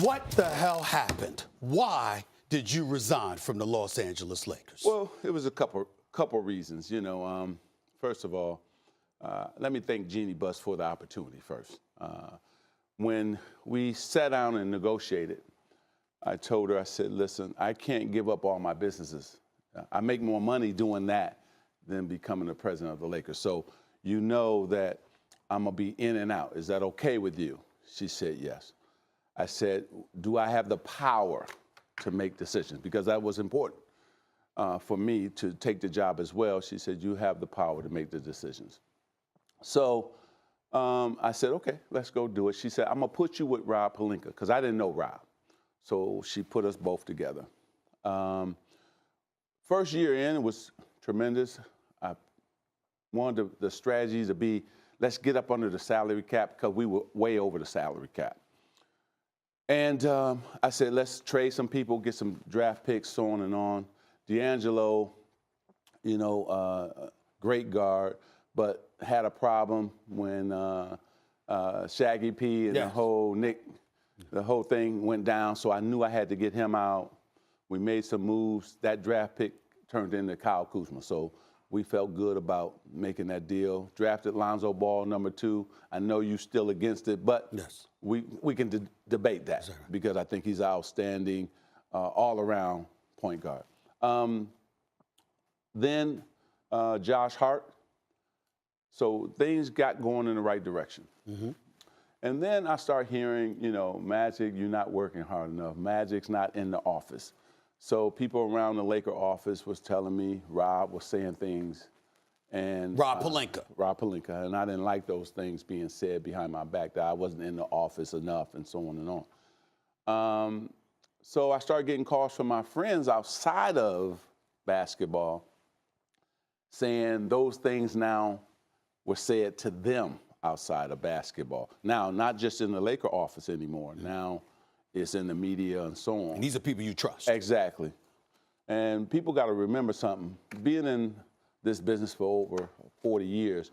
What the hell happened? Why did you resign from the Los Angeles Lakers? Well, it was a couple reasons. First of all, let me thank Jeannie Buss for the opportunity first. When we sat down and negotiated, I told her, I said, listen, I can't give up all my businesses. I make more money doing that than becoming the president of the Lakers. So you know that I'm going to be in and out. Is that okay with you? She said, yes. I said, do I have the power to make decisions? Because that was important for me to take the job as well. She said, you have the power to make the decisions. So I said, okay, let's go do it. She said, I'm going to put you with Rob Pelinka, because I didn't know Rob. So she put us both together. First year in, it was tremendous. I wanted the strategies to be, let's get up under the salary cap, because we were way over the salary cap. And I said, let's trade some people, get some draft picks, so on and on. D'Angelo, great guard, but had a problem when Shaggy P and Yes. the whole thing went down. So I knew I had to get him out. We made some moves. That draft pick turned into Kyle Kuzma. So we felt good about making that deal. Drafted Lonzo Ball, #2. I know you're still against it, but Yes. we can debate that, because I think he's outstanding all-around point guard. Then Josh Hart. So things got going in the right direction. Mm-hmm. And then I start hearing, Magic, you're not working hard enough. Magic's not in the office. So people around the Laker office was telling me Rob was saying things. And Rob Pelinka. Rob Pelinka. And I didn't like those things being said behind my back, that I wasn't in the office enough, and so on and on. So I started getting calls from my friends outside of basketball saying those things now were said to them outside of basketball. Now, not just in the Laker office anymore. Now it's in the media and so on. And these are people you trust. Exactly. And people got to remember something. Being in this business for over 40 years,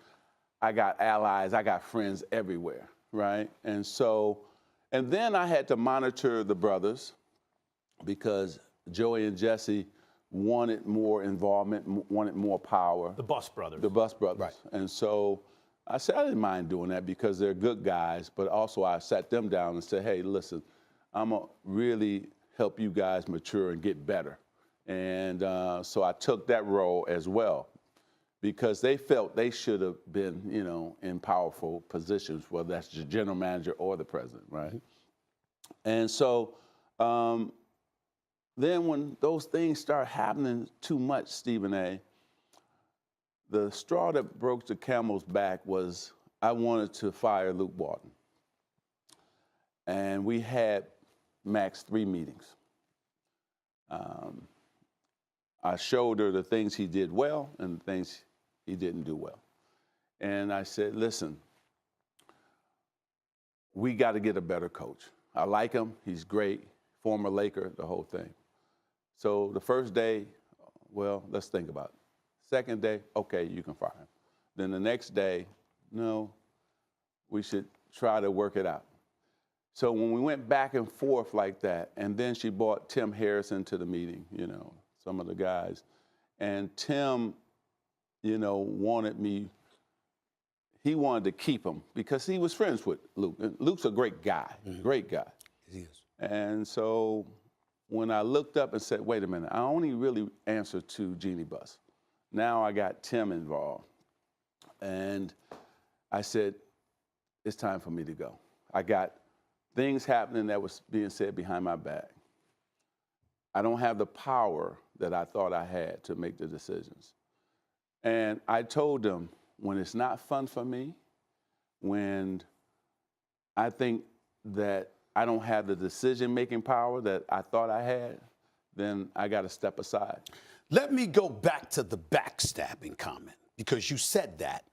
I got allies, I got friends everywhere, right? And then I had to monitor the brothers, because Joey and Jesse wanted more involvement, wanted more power. The Buss brothers. The Buss brothers. Right. And so I said I didn't mind doing that, because they're good guys, but also I sat them down and said, hey, listen, I'm going to really help you guys mature and get better. And so I took that role as well, because they felt they should have been, in powerful positions, whether that's the general manager or the president, right? And so then when those things start happening too much, Stephen A., the straw that broke the camel's back was I wanted to fire Luke Walton. And we had max 3 meetings. I showed her the things he did well and the things he didn't do well. And I said, listen, we got to get a better coach. I like him. He's great. Former Laker, the whole thing. So the first day, well, let's think about it. Second day, okay, you can fire him. Then the next day, no, we should try to work it out. So when we went back and forth like that, and then she brought Tim Harrison to the meeting, some of the guys. And Tim, wanted me, he wanted to keep him because he was friends with Luke. And Luke's a great guy, great guy. He is. And so when I looked up and said, wait a minute, I only really answer to Jeannie Buss. Now I got Tim involved. And I said, it's time for me to go. I got things happening that was being said behind my back. I don't have the power that I thought I had to make the decisions. And I told them, when it's not fun for me, when I think that I don't have the decision-making power that I thought I had, then I got to step aside. Let me go back to the backstabbing comment, because you said that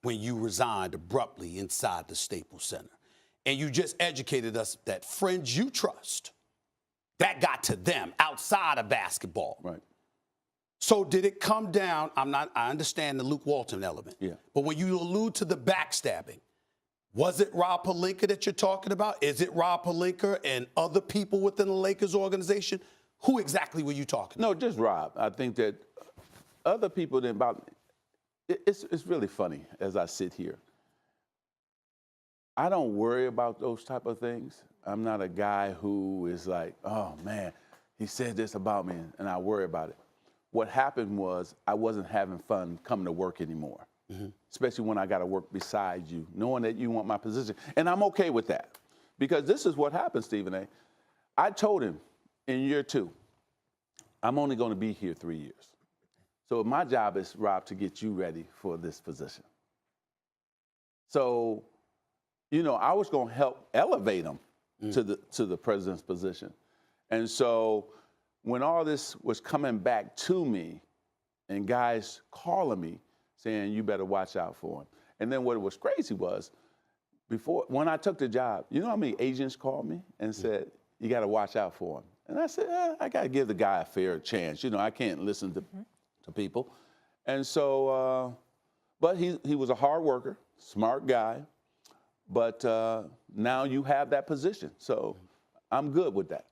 when you resigned abruptly inside the Staples Center. And you just educated us that friends you trust, that got to them outside of basketball. Right. So did it come down? I understand the Luke Walton element. Yeah. But when you allude to the backstabbing, Was it Rob Pelinka that you're talking about? Is it Rob Pelinka and other people within the Lakers organization? Who exactly were you talking about? No, just Rob. I think that other people didn't bother me. It's really funny as I sit here. I don't worry about those type of things. I'm not a guy who is like, oh man, he said this about me, and I worry about it. What happened was I wasn't having fun coming to work anymore, especially when I got to work beside you, knowing that you want my position. And I'm okay with that, because this is what happened, Stephen A. I told him in year 2, I'm only going to be here 3 years. So my job is, Rob, to get you ready for this position. So, you know, I was going to help elevate him to the president's position. And so when all this was coming back to me and guys calling me saying, you better watch out for him. And then what was crazy was, when I took the job, you know how many agents called me and said, you got to watch out for him. And I said, I got to give the guy a fair chance. You know, I can't listen to people. And so, but he was a hard worker, smart guy. But now you have that position. So I'm good with that.